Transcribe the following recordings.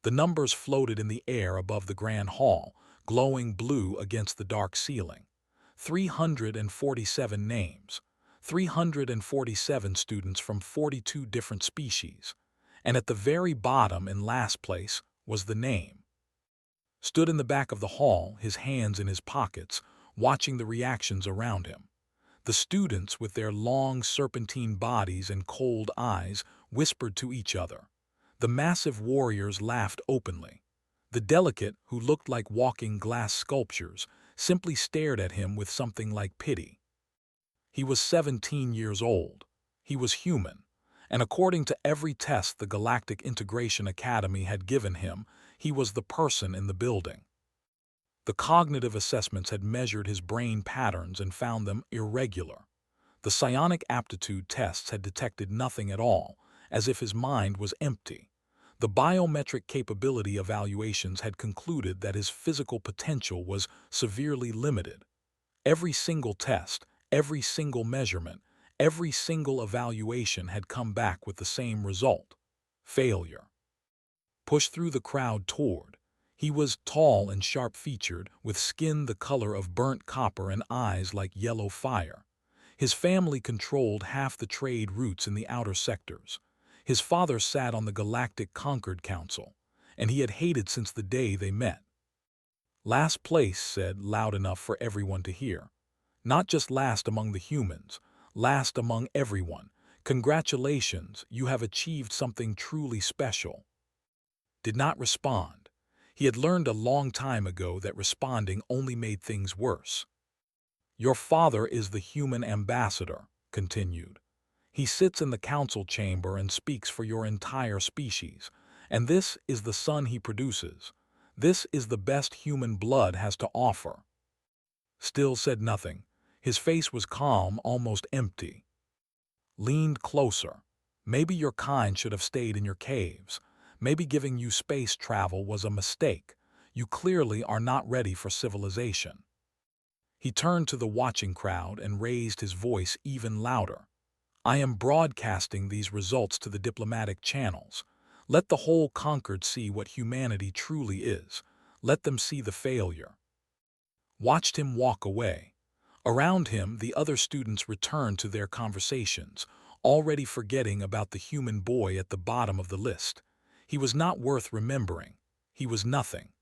The numbers floated in the air above the grand hall, glowing blue against the dark ceiling. 347 names. 347 students from 42 different species. And at the very bottom, in last place, was the name. Stood in the back of the hall, his hands in his pockets, watching the reactions around him. The students, with their long serpentine bodies and cold eyes, whispered to each other. The massive warriors laughed openly. The delicate, who looked like walking glass sculptures, simply stared at him with something like pity. He was 17 years old. He was human. And according to every test the Galactic Integration Academy had given him, he was the person in the building. The cognitive assessments had measured his brain patterns and found them irregular. The psionic aptitude tests had detected nothing at all, as if his mind was empty. The biometric capability evaluations had concluded that his physical potential was severely limited. Every single test, every single measurement, every single evaluation had come back with the same result: failure. Pushed through the crowd toward. He was tall and sharp-featured, with skin the color of burnt copper and eyes like yellow fire. His family controlled half the trade routes in the outer sectors. His father sat on the Galactic Concord Council, and he had hated since the day they met. Last place, said, loud enough for everyone to hear. Not just last among the humans, last among everyone. Congratulations, you have achieved something truly special. Did not respond. He had learned a long time ago that responding only made things worse. Your father is the human ambassador, continued. He sits in the council chamber and speaks for your entire species, and this is the son he produces. This is the best human blood has to offer. Still said nothing. His face was calm, almost empty. Leaned closer. Maybe your kind should have stayed in your caves. Maybe giving you space travel was a mistake. You clearly are not ready for civilization. He turned to the watching crowd and raised his voice even louder. I am broadcasting these results to the diplomatic channels. Let the whole Concord see what humanity truly is. Let them see the failure. Watched him walk away. Around him, the other students returned to their conversations, already forgetting about the human boy at the bottom of the list. He was not worth remembering. He was nothing.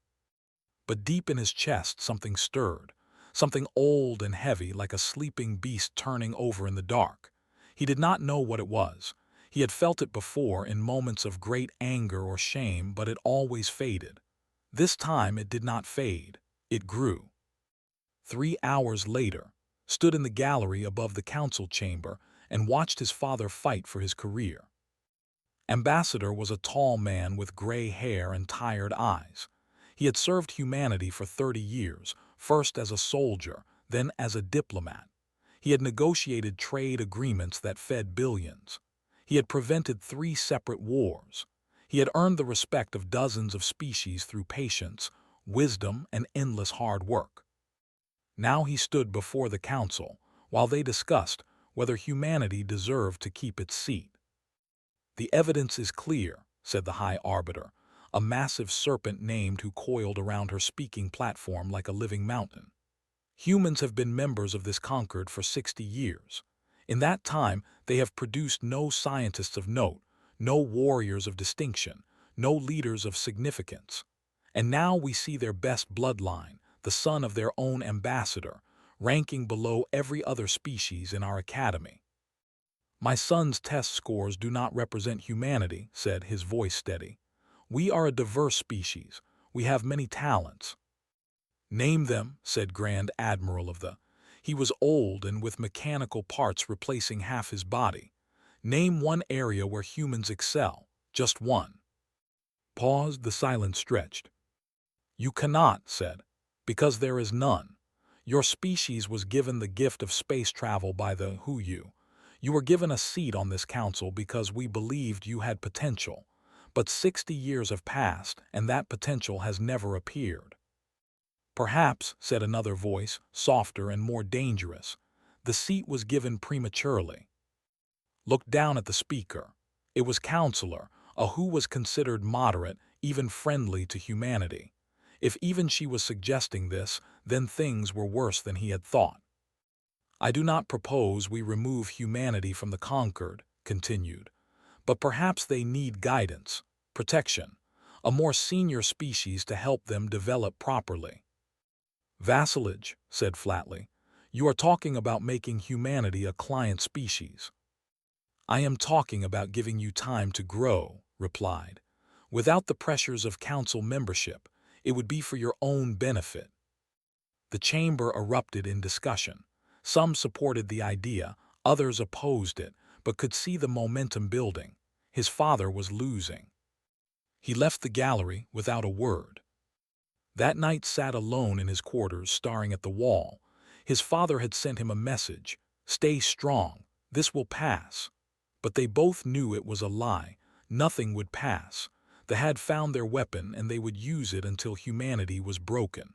But deep in his chest, something stirred, something old and heavy, like a sleeping beast turning over in the dark. He did not know what it was. He had felt it before in moments of great anger or shame, but it always faded. This time it did not fade. It grew. 3 hours later, stood in the gallery above the council chamber and watched his father fight for his career. Ambassador was a tall man with gray hair and tired eyes. He had served humanity for 30 years, first as a soldier, then as a diplomat. He had negotiated trade agreements that fed billions. He had prevented 3 separate wars. He had earned the respect of dozens of species through patience, wisdom, and endless hard work. Now he stood before the council, while they discussed whether humanity deserved to keep its seat. The evidence is clear, said the High Arbiter, a massive serpent named who coiled around her speaking platform like a living mountain. Humans have been members of this Concord for 60 years. In that time, they have produced no scientists of note, no warriors of distinction, no leaders of significance. And now we see their best bloodline, the son of their own ambassador, ranking below every other species in our academy. My son's test scores do not represent humanity, said, his voice steady. We are a diverse species. We have many talents. Name them, said Grand Admiral of the. He was old and with mechanical parts replacing half his body. Name one area where humans excel, just one. Paused, the silence stretched. You cannot, said, because there is none. Your species was given the gift of space travel by the HFY. You were given a seat on this council because we believed you had potential. But 60 years have passed, and that potential has never appeared. Perhaps, said another voice, softer and more dangerous, the seat was given prematurely. Looked down at the speaker. It was Counselor, who was considered moderate, even friendly to humanity. If even she was suggesting this, then things were worse than he had thought. I do not propose we remove humanity from the conquered, continued, but perhaps they need guidance, protection, a more senior species to help them develop properly. Vassalage, said flatly, you are talking about making humanity a client species. I am talking about giving you time to grow, replied. Without the pressures of council membership, it would be for your own benefit. The chamber erupted in discussion. Some supported the idea, others opposed it, but could see the momentum building. His father was losing. He left the gallery without a word. That night sat alone in his quarters, staring at the wall. His father had sent him a message, "Stay strong, this will pass." But they both knew it was a lie. Nothing would pass. They had found their weapon and they would use it until humanity was broken.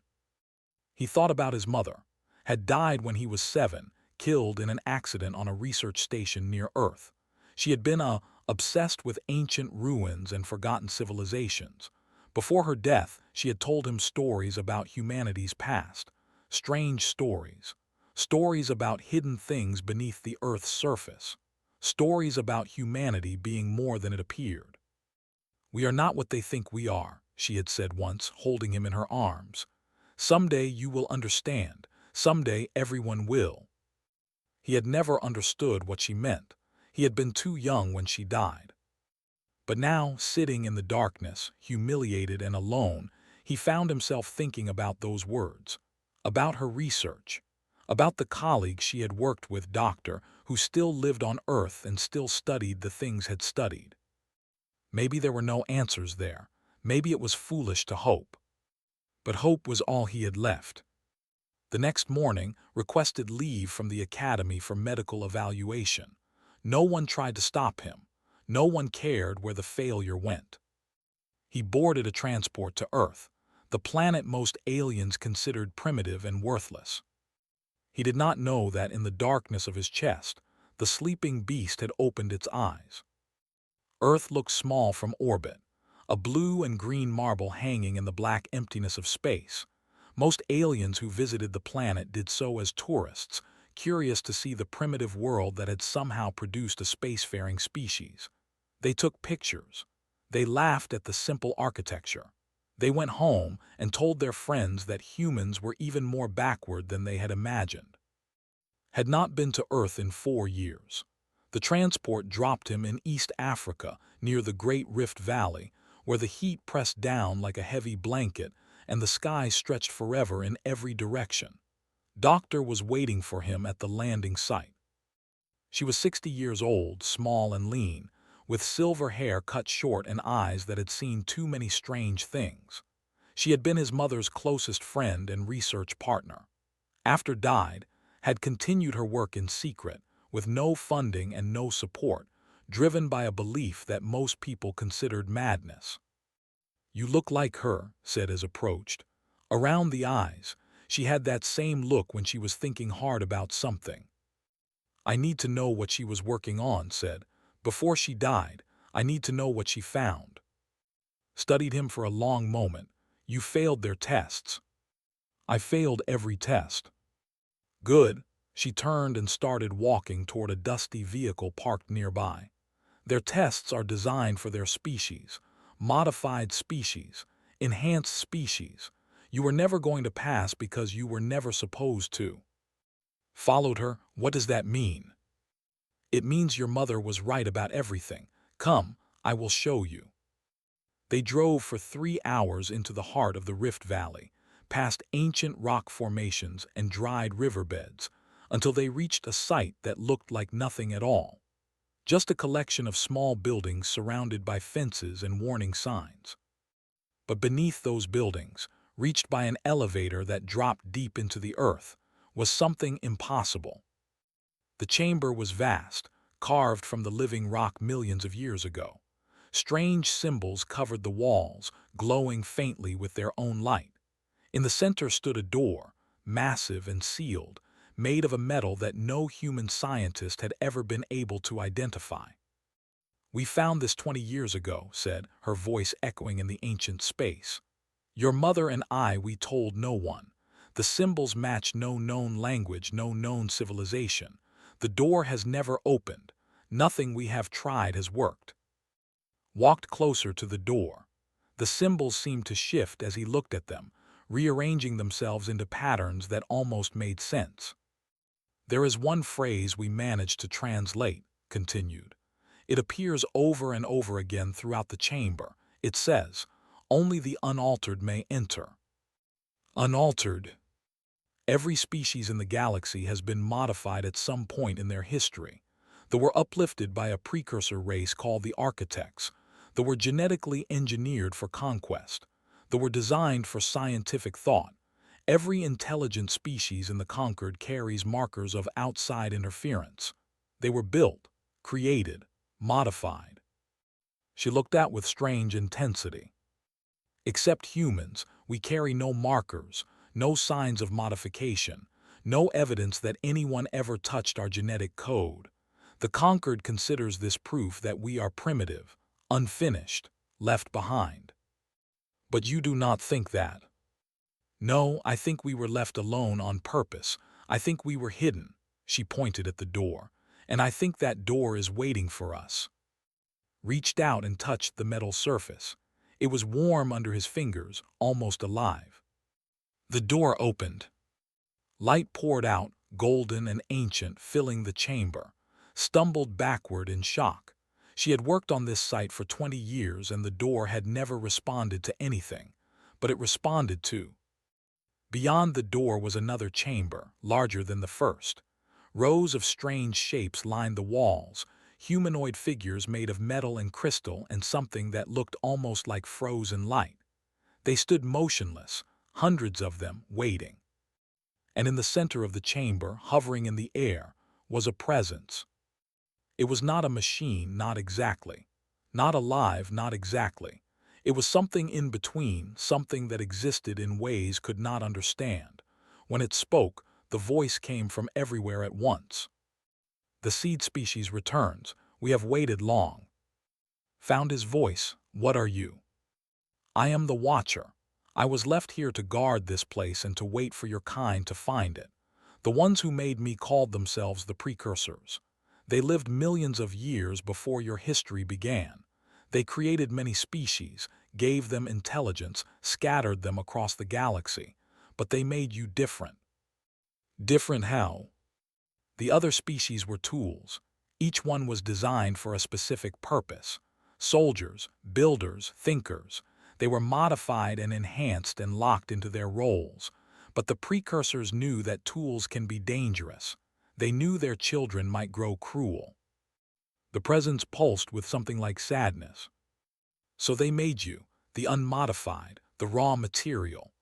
He thought about his mother, had died when he was 7, killed in an accident on a research station near Earth. She had been obsessed with ancient ruins and forgotten civilizations. Before her death, she had told him stories about humanity's past, strange stories, stories about hidden things beneath the Earth's surface, stories about humanity being more than it appeared. We are not what they think we are, she had said once, holding him in her arms. Someday you will understand. Someday everyone will. He had never understood what she meant. He had been too young when she died. But now, sitting in the darkness, humiliated and alone, he found himself thinking about those words, about her research, about the colleague she had worked with, doctor, who still lived on Earth and still studied the things had studied. Maybe there were no answers there. Maybe it was foolish to hope. But hope was all he had left. The next morning, requested leave from the academy for medical evaluation. No one tried to stop him. No one cared where the failure went. He boarded a transport to Earth, the planet most aliens considered primitive and worthless. He did not know that in the darkness of his chest, the sleeping beast had opened its eyes. Earth looked small from orbit, a blue and green marble hanging in the black emptiness of space. Most aliens who visited the planet did so as tourists, curious to see the primitive world that had somehow produced a spacefaring species. They took pictures. They laughed at the simple architecture. They went home and told their friends that humans were even more backward than they had imagined. Had not been to Earth in 4 years. The transport dropped him in East Africa, near the Great Rift Valley, where the heat pressed down like a heavy blanket and the sky stretched forever in every direction. Doctor was waiting for him at the landing site. She was 60 years old, small and lean, with silver hair cut short and eyes that had seen too many strange things. She had been his mother's closest friend and research partner. After died, had continued her work in secret, with no funding and no support, driven by a belief that most people considered madness. "You look like her," said as approached. Around the eyes, she had that same look when she was thinking hard about something. "I need to know what she was working on," said. "Before she died, I need to know what she found." Studied him for a long moment. "You failed their tests." "I failed every test." "Good." She turned and started walking toward a dusty vehicle parked nearby. "Their tests are designed for their species. Modified species, enhanced species. You were never going to pass because you were never supposed to." Followed her. "What does that mean?" "It means your mother was right about everything. Come, I will show you." They drove for 3 hours into the heart of the Rift Valley, past ancient rock formations and dried riverbeds, until they reached a site that looked like nothing at all. Just a collection of small buildings surrounded by fences and warning signs. But beneath those buildings, reached by an elevator that dropped deep into the earth, was something impossible. The chamber was vast, carved from the living rock millions of years ago. Strange symbols covered the walls, glowing faintly with their own light. In the center stood a door, massive and sealed, made of a metal that no human scientist had ever been able to identify. "We found this 20 years ago," said, her voice echoing in the ancient space. "Your mother and we told no one. The symbols match no known language, no known civilization. The door has never opened. Nothing we have tried has worked." Walked closer to the door. The symbols seemed to shift as he looked at them, rearranging themselves into patterns that almost made sense. "There is one phrase we managed to translate," continued. "It appears over and over again throughout the chamber. It says, 'Only the unaltered may enter.'" Unaltered. Every species in the galaxy has been modified at some point in their history. They were uplifted by a precursor race called the Architects. They were genetically engineered for conquest. They were designed for scientific thought. Every intelligent species in the conquered carries markers of outside interference. They were built, created, modified. She looked out with strange intensity. "Except humans, we carry no markers, no signs of modification, no evidence that anyone ever touched our genetic code. The conquered considers this proof that we are primitive, unfinished, left behind. But you do not think that." "No, I think we were left alone on purpose. I think we were hidden." She pointed at the door. "And I think that door is waiting for us." Reached out and touched the metal surface. It was warm under his fingers, almost alive. The door opened. Light poured out, golden and ancient, filling the chamber. Stumbled backward in shock. She had worked on this site for 20 years and the door had never responded to anything. But it responded to. Beyond the door was another chamber, larger than the first. Rows of strange shapes lined the walls, humanoid figures made of metal and crystal and something that looked almost like frozen light. They stood motionless, hundreds of them, waiting. And in the center of the chamber, hovering in the air, was a presence. It was not a machine, not exactly. Not alive, not exactly. It was something in between, something that existed in ways could not understand. When it spoke, the voice came from everywhere at once. "The seed species returns. We have waited long." Found his voice. "What are you?" "I am the Watcher. I was left here to guard this place and to wait for your kind to find it. The ones who made me called themselves the Precursors. They lived millions of years before your history began. They created many species, gave them intelligence, scattered them across the galaxy. But they made you different." "Different how?" "The other species were tools. Each one was designed for a specific purpose. Soldiers, builders, thinkers. They were modified and enhanced and locked into their roles. But the precursors knew that tools can be dangerous. They knew their children might grow cruel." The presence pulsed with something like sadness. "So they made you, the unmodified, the raw material.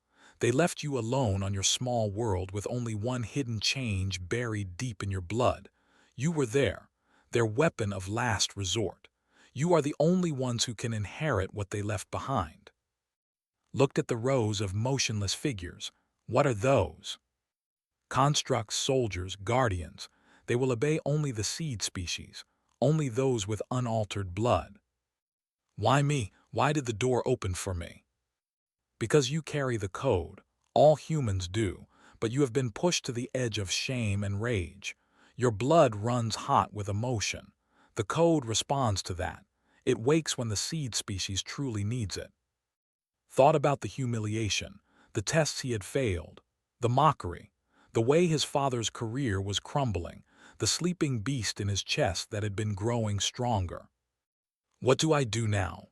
They left you alone on your small world with only one hidden change buried deep in your blood. You were there, their weapon of last resort. You are the only ones who can inherit what they left behind." Looked at the rows of motionless figures. "What are those?" "Constructs, soldiers, guardians. They will obey only the seed species, only those with unaltered blood." "Why me? Why did the door open for me?" "Because you carry the code. All humans do, but you have been pushed to the edge of shame and rage. Your blood runs hot with emotion. The code responds to that. It wakes when the seed species truly needs it." Thought about the humiliation, the tests he had failed, the mockery, the way his father's career was crumbling, the sleeping beast in his chest that had been growing stronger. "What do I do now?"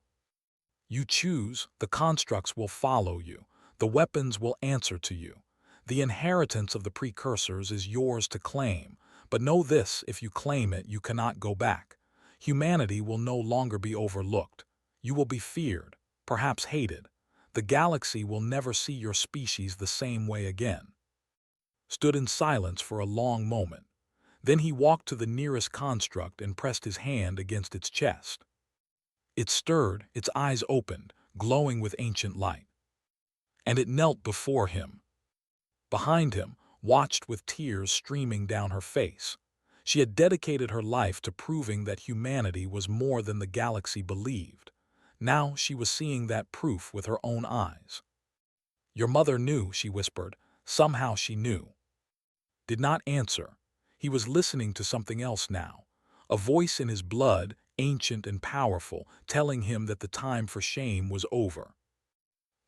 "You choose. The constructs will follow you. The weapons will answer to you. The inheritance of the precursors is yours to claim. But know this, if you claim it, you cannot go back. Humanity will no longer be overlooked. You will be feared, perhaps hated. The galaxy will never see your species the same way again." Stood in silence for a long moment. Then he walked to the nearest construct and pressed his hand against its chest. It stirred, its eyes opened, glowing with ancient light. And it knelt before him. Behind him, watched with tears streaming down her face. She had dedicated her life to proving that humanity was more than the galaxy believed. Now she was seeing that proof with her own eyes. "Your mother knew," she whispered. Somehow she knew. Did not answer. He was listening to something else now. A voice in his blood, ancient and powerful, telling him that the time for shame was over.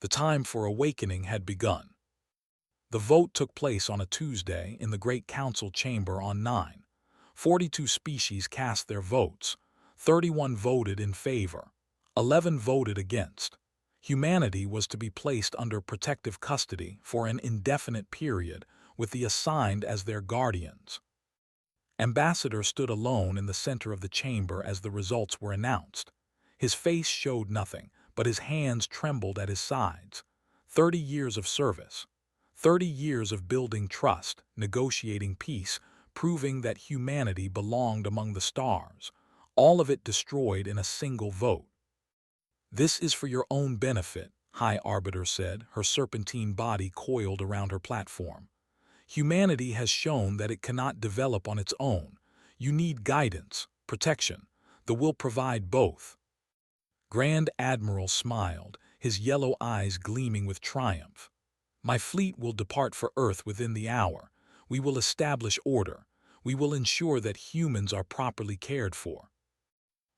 The time for awakening had begun. The vote took place on a Tuesday in the Great Council Chamber on 9. 42 species cast their votes. 31 voted in favor. 11 voted against. Humanity was to be placed under protective custody for an indefinite period, with the assigned as their guardians. Ambassador stood alone in the center of the chamber as the results were announced. His face showed nothing, but his hands trembled at his sides. 30 years of service. 30 years of building trust, negotiating peace, proving that humanity belonged among the stars. All of it destroyed in a single vote. "This is for your own benefit," High Arbiter said, her serpentine body coiled around her platform. "Humanity has shown that it cannot develop on its own. You need guidance, protection. The will provide both." Grand Admiral smiled, his yellow eyes gleaming with triumph. "My fleet will depart for Earth within the hour. We will establish order. We will ensure that humans are properly cared for."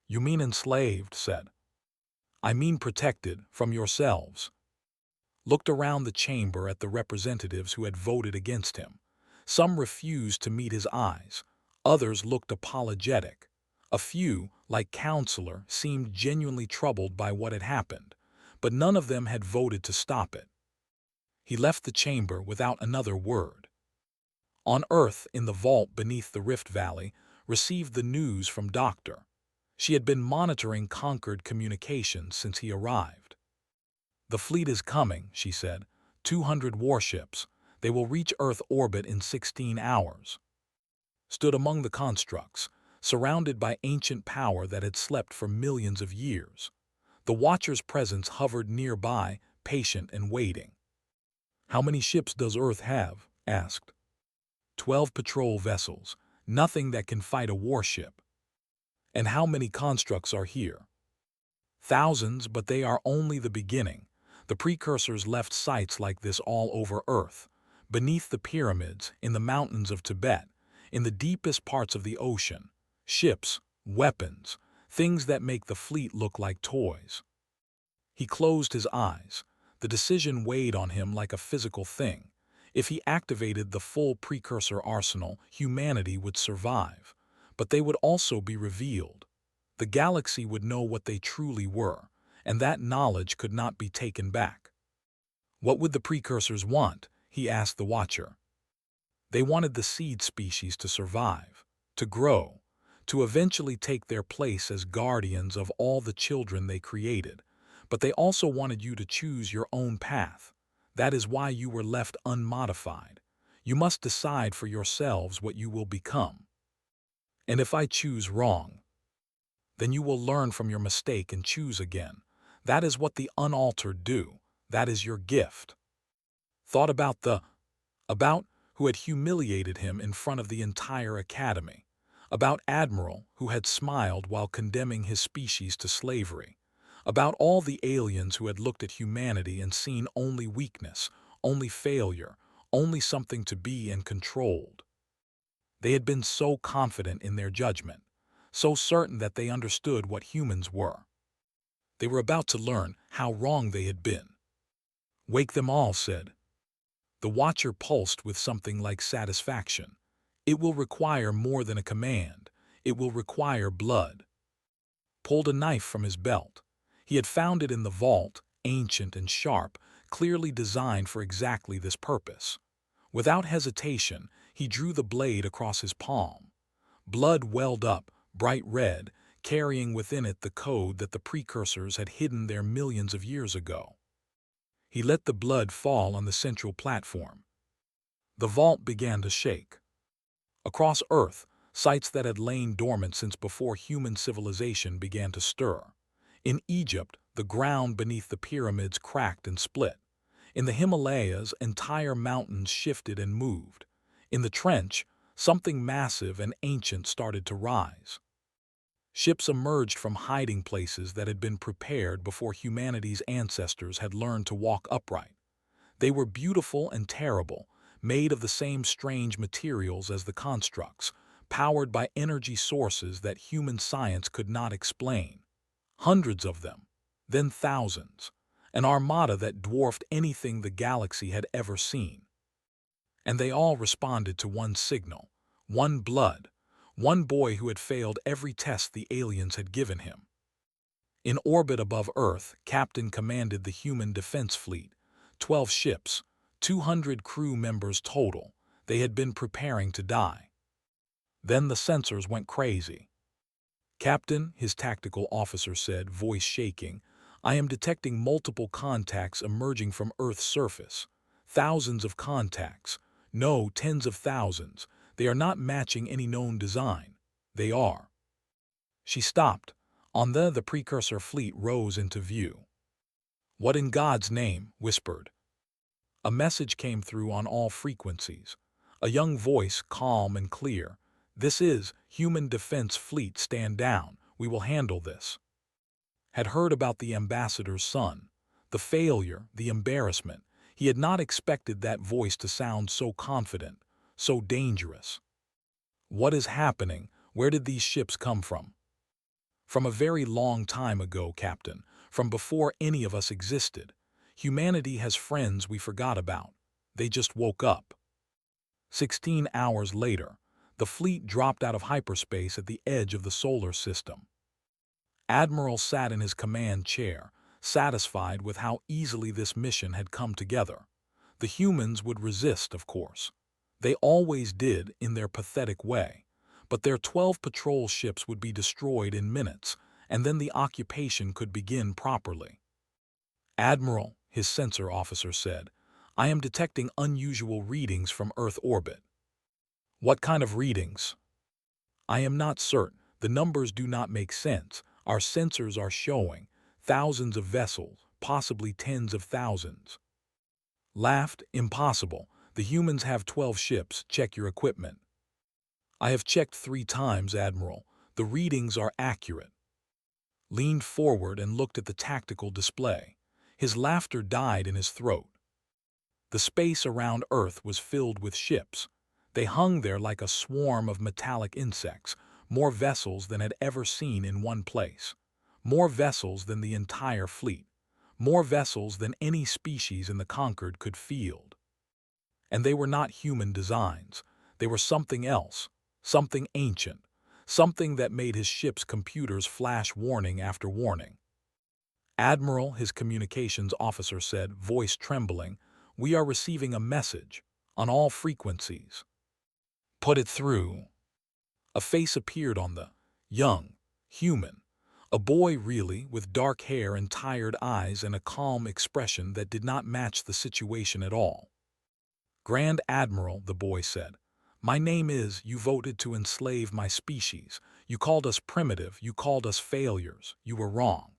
"You mean enslaved," said. "I mean protected from yourselves." Looked around the chamber at the representatives who had voted against him. Some refused to meet his eyes. Others looked apologetic. A few, like Counselor, seemed genuinely troubled by what had happened, but none of them had voted to stop it. He left the chamber without another word. On Earth, in the vault beneath the Rift Valley, received the news from Dr. She had been monitoring Concord communications since he arrived. "The fleet is coming," she said. 200 warships. They will reach Earth orbit in 16 hours. Stood among the constructs, surrounded by ancient power that had slept for millions of years. The Watcher's presence hovered nearby, patient and waiting. "How many ships does Earth have?" asked. 12 patrol vessels, nothing that can fight a warship. "And how many constructs are here?" "Thousands, but they are only the beginning. The precursors left sites like this all over Earth, beneath the pyramids, in the mountains of Tibet, in the deepest parts of the ocean. Ships, weapons, things that make the fleet look like toys." He closed his eyes. The decision weighed on him like a physical thing. If he activated the full precursor arsenal, humanity would survive. But they would also be revealed. The galaxy would know what they truly were, and that knowledge could not be taken back. "What would the precursors want?" he asked the Watcher. They wanted the seed species to survive, to grow, to eventually take their place as guardians of all the children they created. But they also wanted you to choose your own path. That is why you were left unmodified. You must decide for yourselves what you will become. "And if I choose wrong?" "Then you will learn from your mistake and choose again. That is what the unaltered do. That is your gift." Thought about who had humiliated him in front of the entire academy. About Admiral, who had smiled while condemning his species to slavery. About all the aliens who had looked at humanity and seen only weakness, only failure, only something to be and controlled. They had been so confident in their judgment, so certain that they understood what humans were. They were about to learn how wrong they had been. "Wake them all," said. The Watcher pulsed with something like satisfaction. It will require more than a command. It will require blood. Pulled a knife from his belt. He had found it in the vault, ancient and sharp, clearly designed for exactly this purpose. Without hesitation, he drew the blade across his palm. Blood welled up, bright red, carrying within it the code that the precursors had hidden there millions of years ago. He let the blood fall on the central platform. The vault began to shake. Across Earth, sites that had lain dormant since before human civilization began to stir. In Egypt, the ground beneath the pyramids cracked and split. In the Himalayas, entire mountains shifted and moved. In the trench, something massive and ancient started to rise. Ships emerged from hiding places that had been prepared before humanity's ancestors had learned to walk upright. They were beautiful and terrible, made of the same strange materials as the constructs, powered by energy sources that human science could not explain. Hundreds of them, then thousands, an armada that dwarfed anything the galaxy had ever seen. And they all responded to one signal, one blood, one boy who had failed every test the aliens had given him. In orbit above Earth, Captain commanded the human defense fleet, 12 ships, 200 crew members total. They had been preparing to die. Then the sensors went crazy. "Captain," his tactical officer said, voice shaking, "I am detecting multiple contacts emerging from Earth's surface. Thousands of contacts. No, tens of thousands. They are not matching any known design. They are." She stopped. On the precursor fleet rose into view. "What in God's name?" whispered. A message came through on all frequencies. A young voice, calm and clear. "This is Human Defense Fleet, stand down. We will handle this." Had heard about the ambassador's son. The failure, the embarrassment. He had not expected that voice to sound so confident, so dangerous. "What is happening? Where did these ships come from?" "From a very long time ago, Captain. From before any of us existed. Humanity has friends we forgot about. They just woke up." 16 hours later, the fleet dropped out of hyperspace at the edge of the solar system. Admiral sat in his command chair, satisfied with how easily this mission had come together. The humans would resist, of course. They always did in their pathetic way. But their 12 patrol ships would be destroyed in minutes, and then the occupation could begin properly. "Admiral," his sensor officer said, "I am detecting unusual readings from Earth orbit." "What kind of readings?" "I am not certain. The numbers do not make sense. Our sensors are showing thousands of vessels, possibly tens of thousands." Laughed. "Impossible. The humans have 12 ships. Check your equipment." "I have checked 3 times, Admiral. The readings are accurate." Leaned forward and looked at the tactical display. His laughter died in his throat. The space around Earth was filled with ships. They hung there like a swarm of metallic insects, more vessels than had ever seen in one place. More vessels than the entire fleet. More vessels than any species in the conquered could field. And they were not human designs. They were something else, something ancient, something that made his ship's computers flash warning after warning. "Admiral," his communications officer said, voice trembling, "we are receiving a message, on all frequencies." "Put it through." A face appeared on the young, human. A boy really, with dark hair and tired eyes and a calm expression that did not match the situation at all. "Grand Admiral," the boy said, "my name is, you voted to enslave my species. You called us primitive, you called us failures. You were wrong."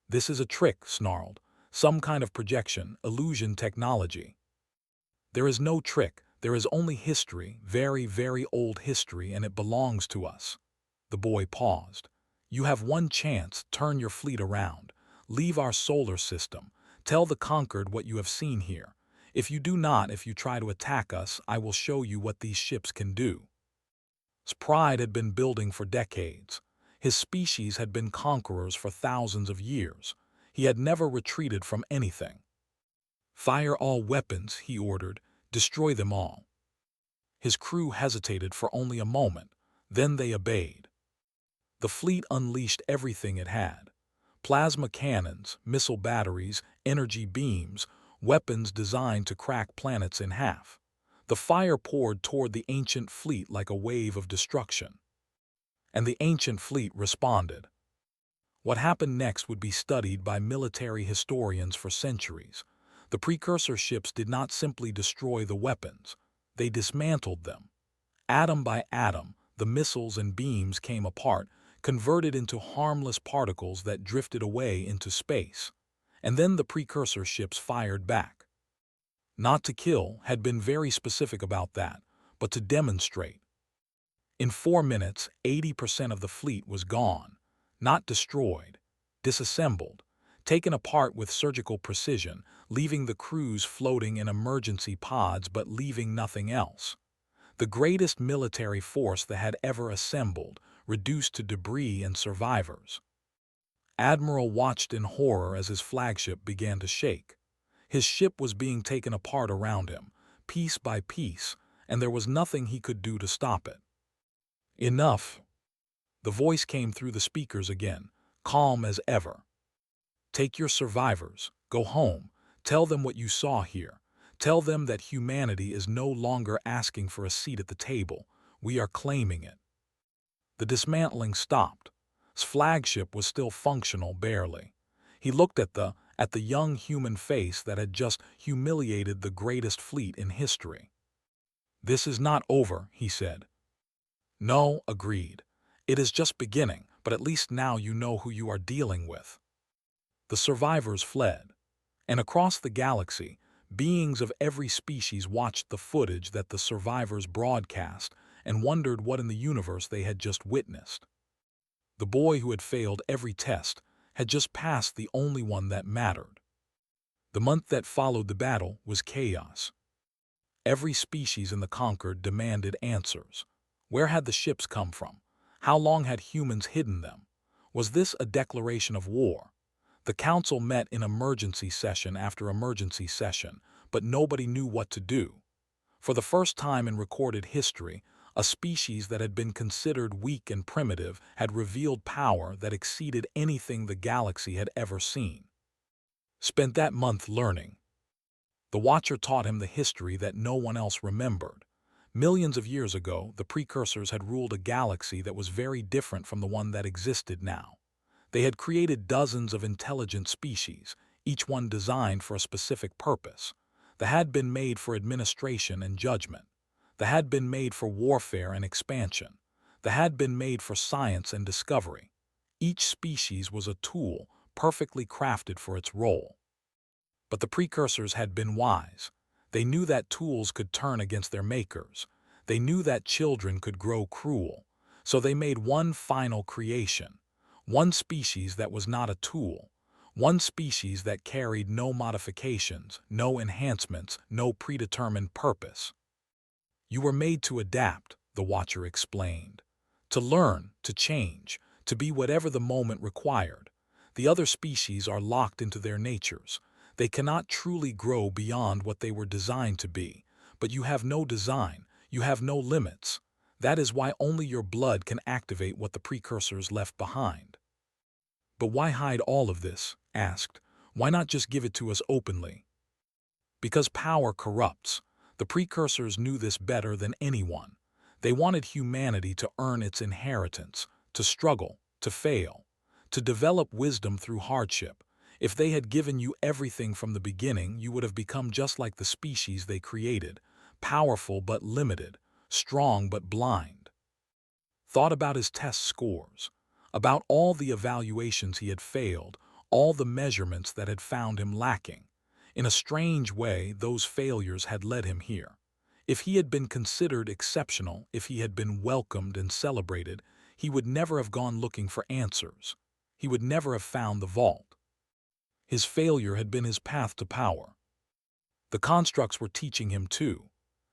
"This is a trick," snarled. "Some kind of projection, illusion technology." "There is no trick. There is only history, very, very old history, and it belongs to us." The boy paused. "You have one chance. Turn your fleet around. Leave our solar system. Tell the conquered what you have seen here. If you do not, if you try to attack us, I will show you what these ships can do." His pride had been building for decades. His species had been conquerors for thousands of years. He had never retreated from anything. "Fire all weapons," he ordered. "Destroy them all." His crew hesitated for only a moment. Then they obeyed. The fleet unleashed everything it had. Plasma cannons, missile batteries, energy beams, weapons designed to crack planets in half. The fire poured toward the ancient fleet like a wave of destruction. And the ancient fleet responded. What happened next would be studied by military historians for centuries. The precursor ships did not simply destroy the weapons. They dismantled them. Atom by atom, the missiles and beams came apart, converted into harmless particles that drifted away into space. And then the precursor ships fired back. Not to kill, had been very specific about that, but to demonstrate. In 4 minutes, 80% of the fleet was gone, not destroyed, disassembled, taken apart with surgical precision, leaving the crews floating in emergency pods but leaving nothing else. The greatest military force that had ever assembled, reduced to debris and survivors. Admiral watched in horror as his flagship began to shake. His ship was being taken apart around him, piece by piece, and there was nothing he could do to stop it. Enough. The voice came through the speakers again, calm as ever. Take your survivors, go home, tell them what you saw here. Tell them that humanity is no longer asking for a seat at the table. We are claiming it. The dismantling stopped. His flagship was still functional barely. He looked at the young human face that had just humiliated the greatest fleet in history. This is not over, he said. No, agreed. It is just beginning, but at least now you know who you are dealing with. The survivors fled, and across the galaxy, beings of every species watched the footage that the survivors broadcast and wondered what in the universe they had just witnessed. The boy who had failed every test had just passed the only one that mattered. The month that followed the battle was chaos. Every species in the conquered demanded answers. Where had the ships come from? How long had humans hidden them? Was this a declaration of war? The council met in emergency session after emergency session, but nobody knew what to do. For the first time in recorded history, a species that had been considered weak and primitive had revealed power that exceeded anything the galaxy had ever seen. Spent that month learning. The Watcher taught him the history that no one else remembered. Millions of years ago, the precursors had ruled a galaxy that was very different from the one that existed now. They had created dozens of intelligent species, each one designed for a specific purpose. They had been made for administration and judgment. They had been made for warfare and expansion. They had been made for science and discovery. Each species was a tool, perfectly crafted for its role. But the precursors had been wise. They knew that tools could turn against their makers. They knew that children could grow cruel. So they made one final creation. One species that was not a tool. One species that carried no modifications, no enhancements, no predetermined purpose. You were made to adapt, the Watcher explained. To learn, to change, to be whatever the moment required. The other species are locked into their natures. They cannot truly grow beyond what they were designed to be. But you have no design, you have no limits. That is why only your blood can activate what the precursors left behind. But why hide all of this? Asked. Why not just give it to us openly? Because power corrupts. The precursors knew this better than anyone. They wanted humanity to earn its inheritance, to struggle, to fail, to develop wisdom through hardship. If they had given you everything from the beginning, you would have become just like the species they created, powerful but limited, strong but blind. Thought about his test scores, about all the evaluations he had failed, all the measurements that had found him lacking. In a strange way, those failures had led him here. If he had been considered exceptional, if he had been welcomed and celebrated, he would never have gone looking for answers. He would never have found the vault. His failure had been his path to power. The constructs were teaching him too.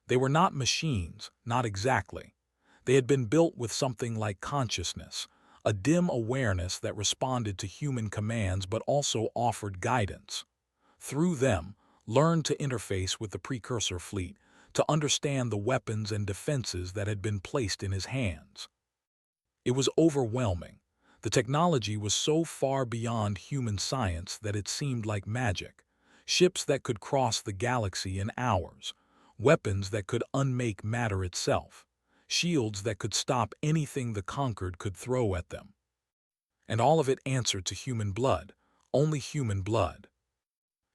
They were not machines, not exactly. They had been built with something like consciousness, a dim awareness that responded to human commands but also offered guidance. Through them, learned to interface with the precursor fleet, to understand the weapons and defenses that had been placed in his hands. It was overwhelming. The technology was so far beyond human science that it seemed like magic. Ships that could cross the galaxy in hours, weapons that could unmake matter itself, shields that could stop anything the conquered could throw at them. And all of it answered to human blood, only human blood.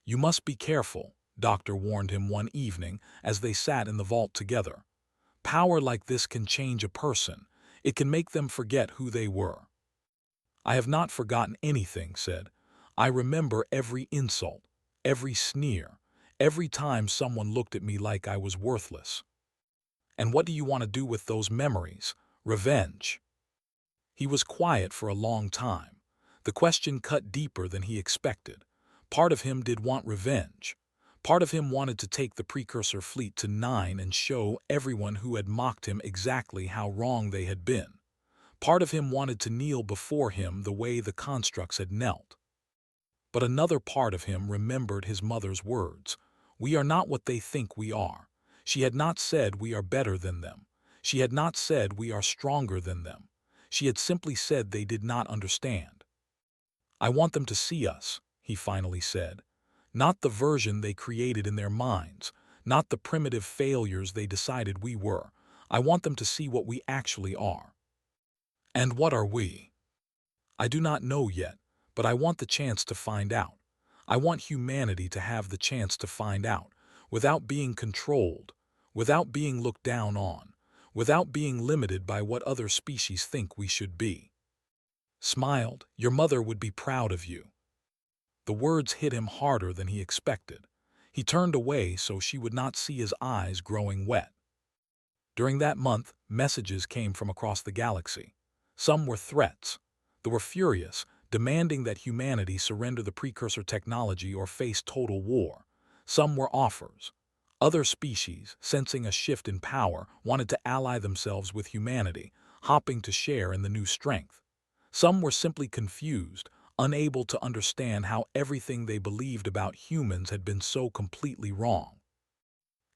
You must be careful, Doctor warned him one evening as they sat in the vault together. Power like this can change a person. It can make them forget who they were. I have not forgotten anything, said. I remember every insult, every sneer, every time someone looked at me like I was worthless. And what do you want to do with those memories? Revenge. He was quiet for a long time. The question cut deeper than he expected. Part of him did want revenge. Part of him wanted to take the precursor fleet to Nine and show everyone who had mocked him exactly how wrong they had been. Part of him wanted to kneel before him the way the constructs had knelt. But another part of him remembered his mother's words. We are not what they think we are. She had not said we are better than them. She had not said we are stronger than them. She had simply said they did not understand. I want them to see us, he finally said. Not the version they created in their minds, not the primitive failures they decided we were. I want them to see what we actually are. And what are we? I do not know yet, but I want the chance to find out. I want humanity to have the chance to find out, without being controlled, without being looked down on, without being limited by what other species think we should be. Smiled, your mother would be proud of you. The words hit him harder than he expected. He turned away so she would not see his eyes growing wet. During that month, messages came from across the galaxy. Some were threats. They were furious, demanding that humanity surrender the precursor technology or face total war. Some were offers. Other species, sensing a shift in power, wanted to ally themselves with humanity, hoping to share in the new strength. Some were simply confused, unable to understand how everything they believed about humans had been so completely wrong.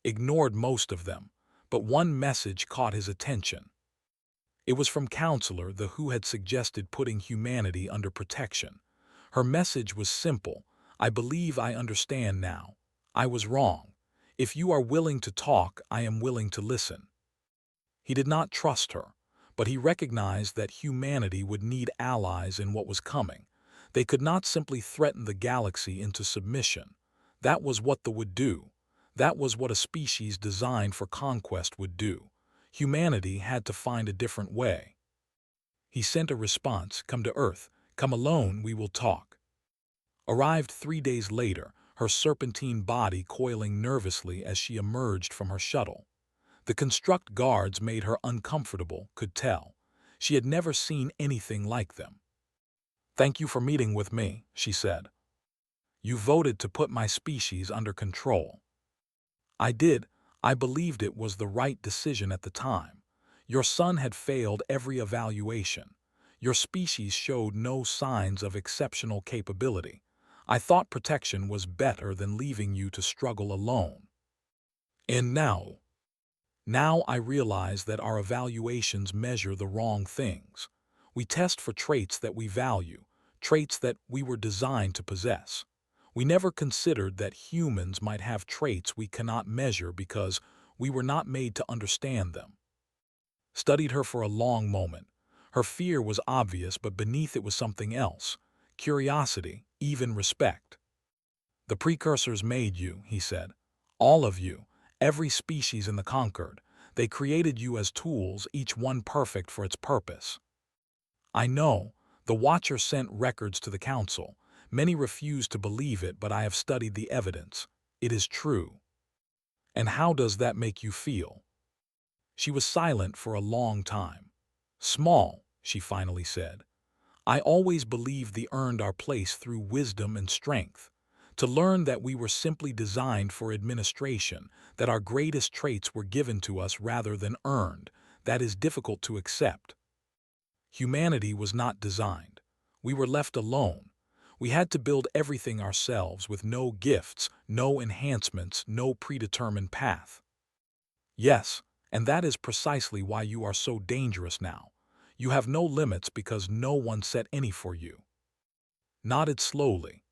Ignored most of them, but one message caught his attention. It was from Counselor the who had suggested putting humanity under protection. Her message was simple. I believe I understand now. I was wrong. If you are willing to talk, I am willing to listen. He did not trust her, but he recognized that humanity would need allies in what was coming. They could not simply threaten the galaxy into submission. That was what they would do. That was what a species designed for conquest would do. Humanity had to find a different way. He sent a response, come to Earth, come alone, we will talk. Arrived 3 days later, her serpentine body coiling nervously as she emerged from her shuttle. The construct guards made her uncomfortable, could tell. She had never seen anything like them. Thank you for meeting with me, she said. You voted to put my species under control. I did. I believed it was the right decision at the time. Your son had failed every evaluation. Your species showed no signs of exceptional capability. I thought protection was better than leaving you to struggle alone. And now I realize that our evaluations measure the wrong things. We test for traits that we value, traits that we were designed to possess. We never considered that humans might have traits we cannot measure because we were not made to understand them. Studied her for a long moment. Her fear was obvious, but beneath it was something else. Curiosity, even respect. The precursors made you, he said. All of you, every species in the conquered. They created you as tools, each one perfect for its purpose. I know. The Watcher sent records to the Council. Many refuse to believe it, but I have studied the evidence. It is true. And how does that make you feel? She was silent for a long time. Small, she finally said. I always believed they earned our place through wisdom and strength. To learn that we were simply designed for administration, that our greatest traits were given to us rather than earned, that is difficult to accept. Humanity was not designed. We were left alone. We had to build everything ourselves with no gifts, no enhancements, no predetermined path. Yes, and that is precisely why you are so dangerous now. You have no limits because no one set any for you. Nodded slowly.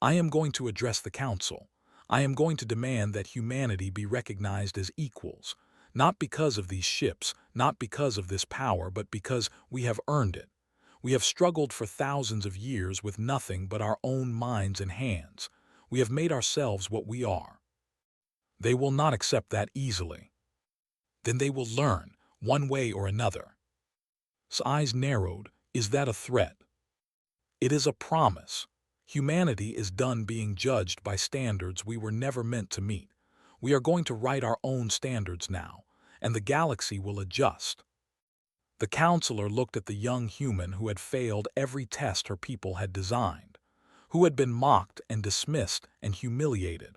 I am going to address the Council. I am going to demand that humanity be recognized as equals, not because of these ships, not because of this power, but because we have earned it. We have struggled for thousands of years with nothing but our own minds and hands. We have made ourselves what we are. They will not accept that easily. Then they will learn, one way or another. His eyes narrowed. Is that a threat? It is a promise. Humanity is done being judged by standards we were never meant to meet. We are going to write our own standards now, and the galaxy will adjust. The counselor looked at the young human who had failed every test her people had designed, who had been mocked and dismissed and humiliated,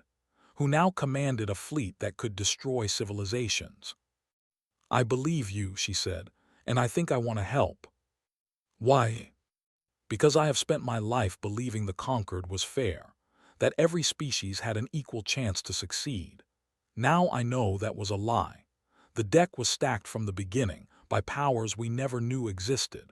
who now commanded a fleet that could destroy civilizations. "I believe you," she said, "and I think I want to help." "Why?" "Because I have spent my life believing the conquered was fair, that every species had an equal chance to succeed. Now I know that was a lie. The deck was stacked from the beginning by powers we never knew existed.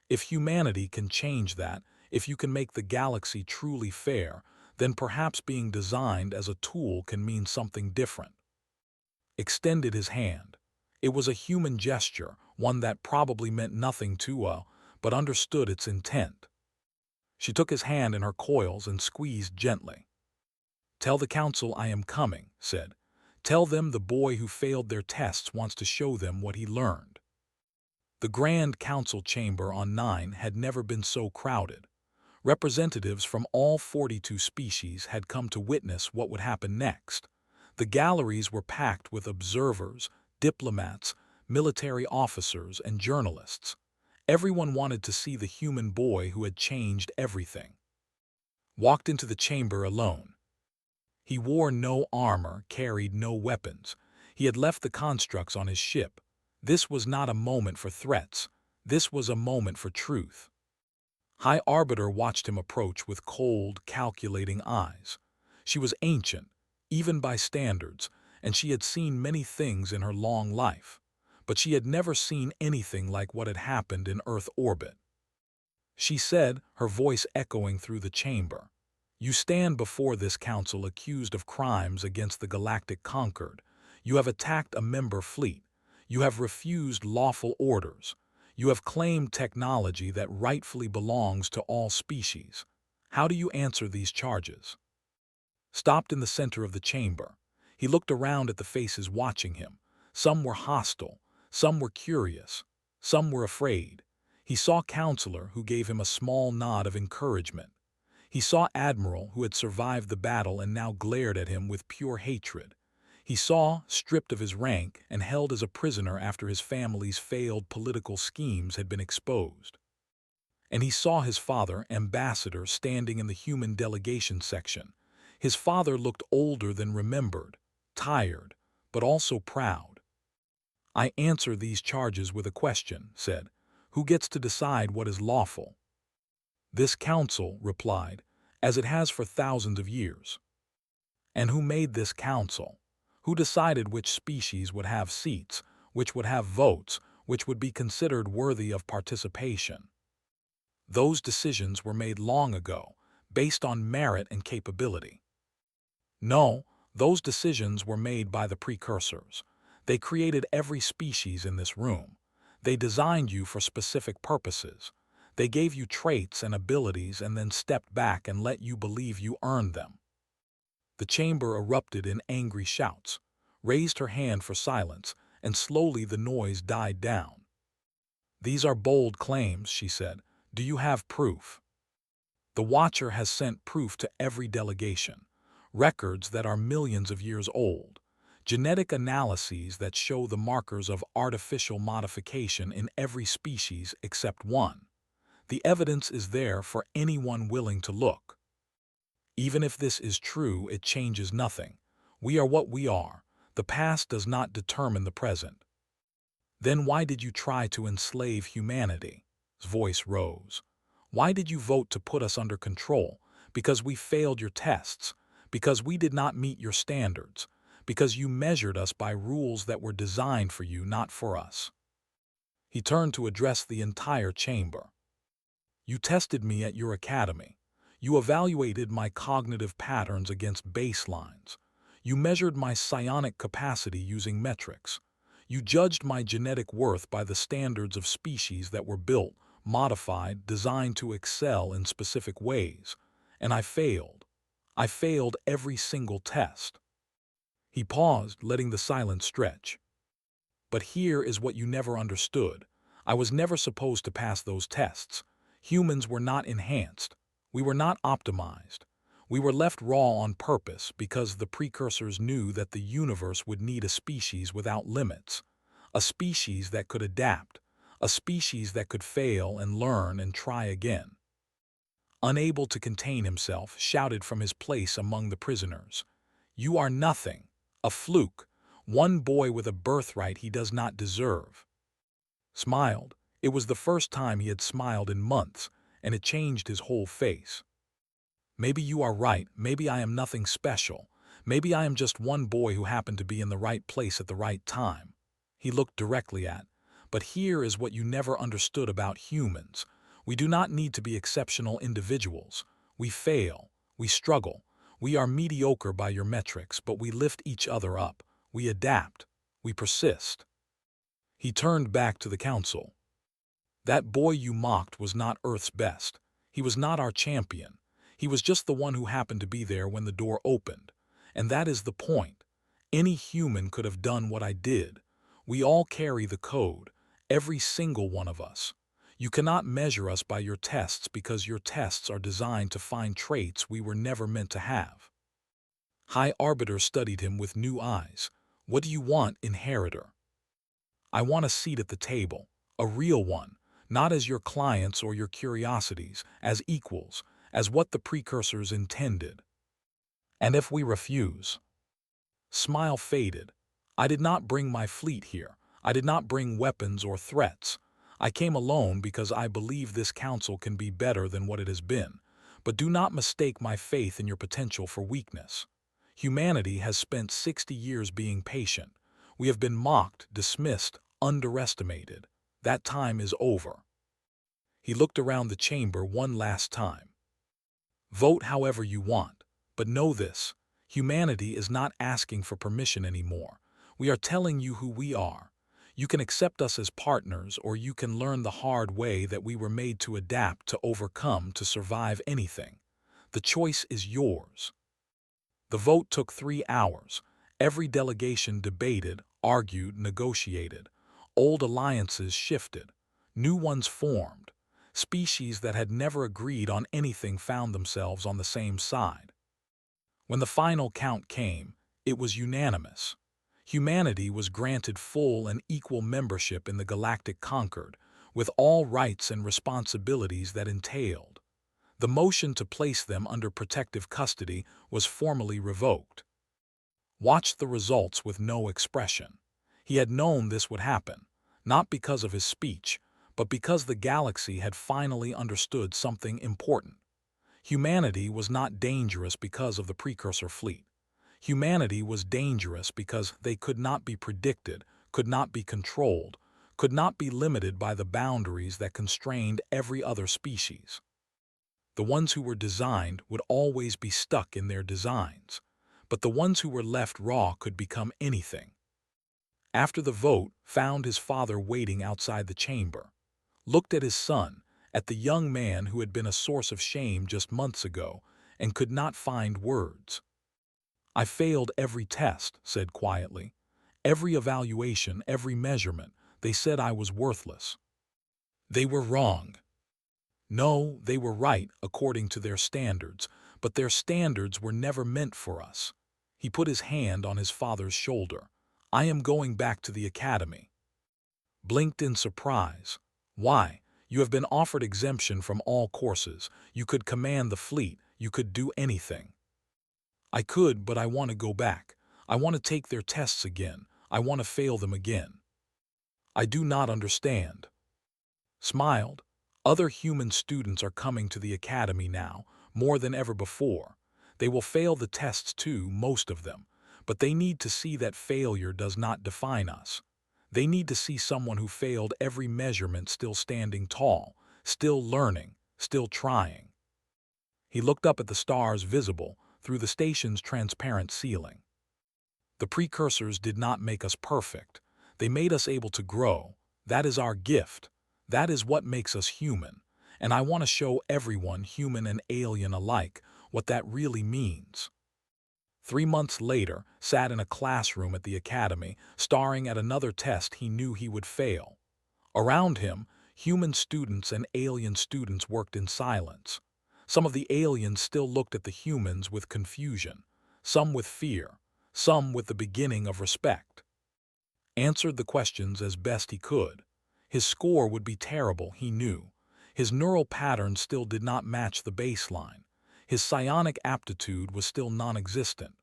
If humanity can change that, if you can make the galaxy truly fair, then perhaps being designed as a tool can mean something different." Extended his hand. It was a human gesture, one that probably meant nothing to her, but understood its intent. She took his hand in her coils and squeezed gently. "Tell the council I am coming," said. "Tell them the boy who failed their tests wants to show them what he learned." The Grand Council chamber on 9 had never been so crowded. Representatives from all 42 species had come to witness what would happen next. The galleries were packed with observers, diplomats, military officers, and journalists. Everyone wanted to see the human boy who had changed everything. Walked into the chamber alone. He wore no armor, carried no weapons. He had left the constructs on his ship. This was not a moment for threats. This was a moment for truth. High Arbiter watched him approach with cold, calculating eyes. She was ancient, even by standards, and she had seen many things in her long life, but she had never seen anything like what had happened in Earth orbit. She said, her voice echoing through the chamber, "You stand before this council accused of crimes against the galactic conquered. You have attacked a member fleet. You have refused lawful orders. You have claimed technology that rightfully belongs to all species. How do you answer these charges?" Stopped in the center of the chamber. He looked around at the faces watching him. Some were hostile, some were curious, some were afraid. He saw Counselor, who gave him a small nod of encouragement. He saw Admiral, who had survived the battle and now glared at him with pure hatred. He saw, stripped of his rank and held as a prisoner after his family's failed political schemes had been exposed. And he saw his father, Ambassador, standing in the human delegation section. His father looked older than remembered, tired, but also proud. "I answer these charges with a question," said. "Who gets to decide what is lawful?" "This council," replied, "as it has for thousands of years." "And who made this council? Who decided which species would have seats, which would have votes, which would be considered worthy of participation?" "Those decisions were made long ago, based on merit and capability." "No, those decisions were made by the precursors. They created every species in this room. They designed you for specific purposes. They gave you traits and abilities and then stepped back and let you believe you earned them." The chamber erupted in angry shouts, raised her hand for silence, and slowly the noise died down. "These are bold claims," she said. "Do you have proof?" "The Watcher has sent proof to every delegation. Records that are millions of years old. Genetic analyses that show the markers of artificial modification in every species except one. The evidence is there for anyone willing to look. Even if this is true, it changes nothing. We are what we are. The past does not determine the present." "Then why did you try to enslave humanity?" His voice rose. "Why did you vote to put us under control? Because we failed your tests. Because we did not meet your standards. Because you measured us by rules that were designed for you, not for us." He turned to address the entire chamber. "You tested me at your academy. You evaluated my cognitive patterns against baselines. You measured my psionic capacity using metrics. You judged my genetic worth by the standards of species that were built, modified, designed to excel in specific ways. And I failed. I failed every single test." He paused, letting the silence stretch. "But here is what you never understood. I was never supposed to pass those tests. Humans were not enhanced. We were not optimized. We were left raw on purpose because the precursors knew that the universe would need a species without limits. a species that could adapt, a species that could fail and learn and try again. Unable to contain himself, shouted from his place among the prisoners, "You are nothing, a fluke, one boy with a birthright he does not deserve." Smiled. It was the first time he had smiled in months, and it changed his whole face. "Maybe you are right, maybe I am nothing special. Maybe I am just one boy who happened to be in the right place at the right time." He looked directly at, "But here is what you never understood about humans. We do not need to be exceptional individuals. We fail, we struggle, we are mediocre by your metrics, but we lift each other up, we adapt, we persist." He turned back to the council. "That boy you mocked was not Earth's best. He was not our champion. He was just the one who happened to be there when the door opened. And that is the point. Any human could have done what I did. We all carry the code, every single one of us. You cannot measure us by your tests because your tests are designed to find traits we were never meant to have." High Arbiter studied him with new eyes. "What do you want, Inheritor?" "I want a seat at the table, a real one, not as your clients or your curiosities, as equals, as what the precursors intended." "And if we refuse?" Smile faded. "I did not bring my fleet here. I did not bring weapons or threats. I came alone because I believe this council can be better than what it has been. But do not mistake my faith in your potential for weakness. Humanity has spent 60 years being patient. We have been mocked, dismissed, underestimated. That time is over." He looked around the chamber one last time. "Vote however you want, but know this. Humanity is not asking for permission anymore. We are telling you who we are. You can accept us as partners, or you can learn the hard way that we were made to adapt, to overcome, to survive anything. The choice is yours." The vote took 3 hours. Every delegation debated, argued, negotiated. Old alliances shifted. New ones formed. Species that had never agreed on anything found themselves on the same side. When the final count came, it was unanimous. Humanity was granted full and equal membership in the Galactic Concord, with all rights and responsibilities that entailed. The motion to place them under protective custody was formally revoked. Watched the results with no expression. He had known this would happen, not because of his speech, but because the galaxy had finally understood something important. Humanity was not dangerous because of the precursor fleet. Humanity was dangerous because they could not be predicted, could not be controlled, could not be limited by the boundaries that constrained every other species. The ones who were designed would always be stuck in their designs, but the ones who were left raw could become anything. After the vote, found his father waiting outside the chamber. Looked at his son, at the young man who had been a source of shame just months ago, and could not find words. "I failed every test," said quietly. "Every evaluation, every measurement. They said I was worthless." "They were wrong." "No, they were right, according to their standards, but their standards were never meant for us." He put his hand on his father's shoulder. "I am going back to the academy." Blinked in surprise. "Why? You have been offered exemption from all courses. You could command the fleet. You could do anything." "I could, but I want to go back. I want to take their tests again. I want to fail them again." "I do not understand." Smiled. "Other human students are coming to the academy now, more than ever before. They will fail the tests too, most of them, but they need to see that failure does not define us. They need to see someone who failed every measurement still standing tall, still learning, still trying." He looked up at the stars visible through the station's transparent ceiling. "The precursors did not make us perfect. They made us able to grow. That is our gift. That is what makes us human. And I want to show everyone, human and alien alike, what that really means." 3 months later, sat in a classroom at the academy, staring at another test he knew he would fail. Around him, human students and alien students worked in silence. Some of the aliens still looked at the humans with confusion, some with fear, some with the beginning of respect. answered the questions as best he could. His score would be terrible, he knew. His neural patterns still did not match the baseline. His psionic aptitude was still non-existent.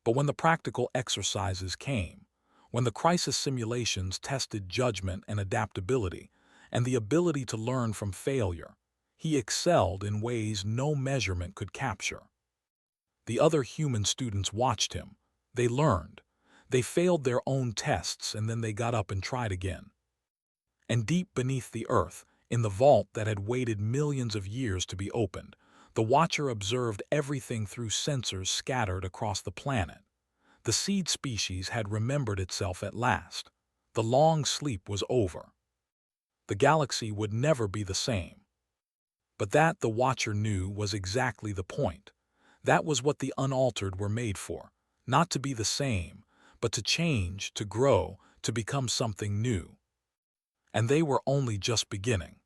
But when the practical exercises came, when the crisis simulations tested judgment and adaptability, and the ability to learn from failure, he excelled in ways no measurement could capture. The other human students watched him. They learned. They failed their own tests, and then they got up and tried again. And deep beneath the earth, in the vault that had waited millions of years to be opened, the Watcher observed everything through sensors scattered across the planet. The seed species had remembered itself at last. The long sleep was over. The galaxy would never be the same. But that, the Watcher knew, was exactly the point. That was what the unaltered were made for, not to be the same, but to change, to grow, to become something new. And they were only just beginning.